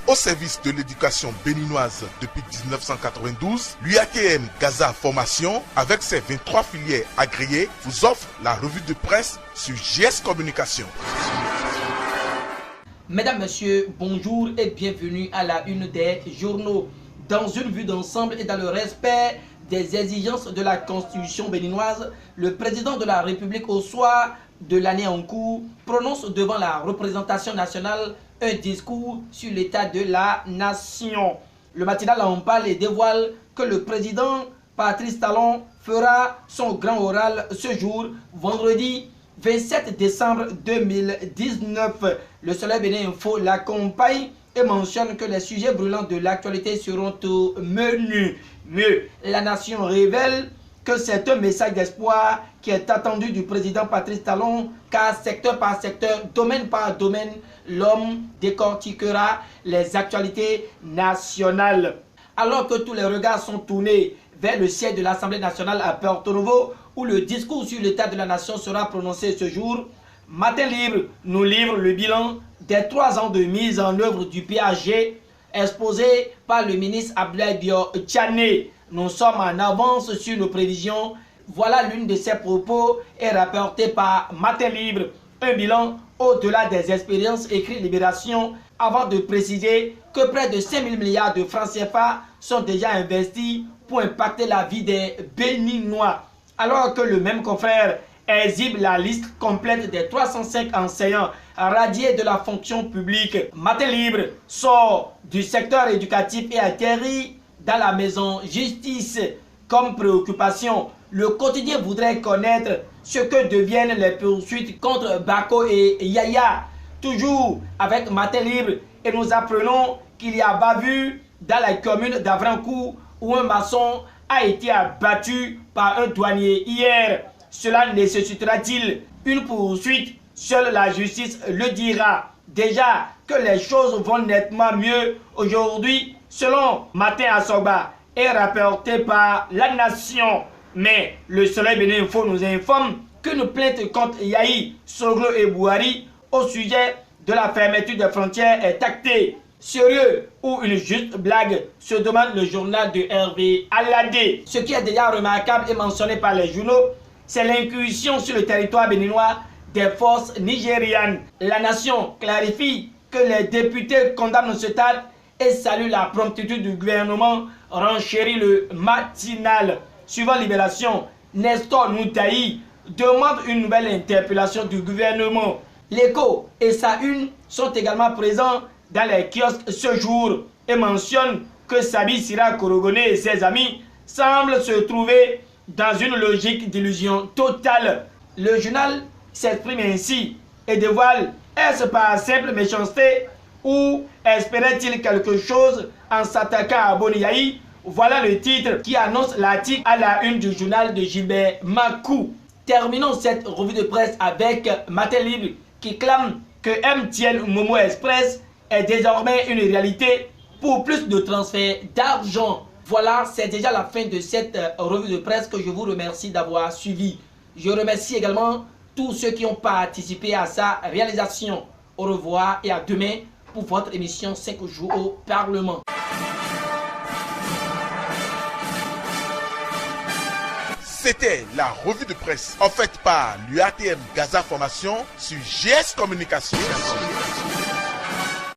Au service de l'éducation béninoise depuis 1992, l'UATM Gaza Formation, avec ses 23 filières agréées, vous offre la revue de presse sur JS Communication. Mesdames, Messieurs, bonjour et bienvenue à la une des journaux. Dans une vue d'ensemble et dans le respect des exigences de la Constitution béninoise, le président de la République au soir de l'année en cours prononce devant la représentation nationale un discours sur l'état de la nation. Le matinal en parle et dévoile que le président Patrice Talon fera son grand oral ce jour, vendredi 27 décembre 2019. Le Soleil Bénin Info l'accompagne et mentionne que les sujets brûlants de l'actualité seront au menu. Mieux, la nation révèle que c'est un message d'espoir qui est attendu du président Patrice Talon, car secteur par secteur, domaine par domaine, l'homme décortiquera les actualités nationales. Alors que tous les regards sont tournés vers le siège de l'Assemblée nationale à Porto Novo, où le discours sur l'état de la nation sera prononcé ce jour, Matin Libre nous livre le bilan des 3 ans de mise en œuvre du PAG exposé par le ministre Abdoulaye Bio Tchane. Nous sommes en avance sur nos prévisions. Voilà l'une de ses propos et rapportée par Matin Libre. Un bilan au-delà des expériences, écrit Libération, avant de préciser que près de 5 000 milliards de francs CFA sont déjà investis pour impacter la vie des Béninois. Alors que le même confrère exhibe la liste complète des 305 enseignants radiés de la fonction publique. Matin Libre sort du secteur éducatif et atterrit dans la maison justice. Comme préoccupation, le quotidien voudrait connaître ce que deviennent les poursuites contre Bako et Yaya. Toujours avec Matin Libre, et nous apprenons qu'il y a bavure dans la commune d'Avrancourt où un maçon a été abattu par un douanier hier. Cela nécessitera-t-il une poursuite? Seule la justice le dira. Déjà que les choses vont nettement mieux aujourd'hui, selon Matin Assoba, et rapporté par La Nation. Mais le Soleil Bénin Info nous informe qu'une plainte contre Yahi, Soglo et Bouhari au sujet de la fermeture des frontières est actée. Sérieux ou une juste blague, se demande le journal de Hervé Alladé. Ce qui est déjà remarquable et mentionné par les journaux, c'est l'incursion sur le territoire béninois des forces nigérianes. La Nation clarifie que les députés condamnent ce stade et salue la promptitude du gouvernement, renchérit le matinal. Suivant Libération, Nestor Noutaï demande une nouvelle interpellation du gouvernement. L'Écho et sa une sont également présents dans les kiosques ce jour et mentionnent que Sabi Sira Korogone et ses amis semblent se trouver dans une logique d'illusion totale. Le journal s'exprime ainsi et dévoile: est-ce par simple méchanceté ou espérait-il quelque chose en s'attaquant à Boniaï? Voilà le titre qui annonce l'article à la une du journal de Gilbert Makou. Terminons cette revue de presse avec Matin Libre qui clame que MTN Momo Express est désormais une réalité pour plus de transferts d'argent. Voilà, c'est déjà la fin de cette revue de presse que je vous remercie d'avoir suivi. Je remercie également tous ceux qui ont participé à sa réalisation. Au revoir et à demain pour votre émission 5 jours au Parlement. C'était la revue de presse offerte par l'UATM Gaza Formation sur JS Communication.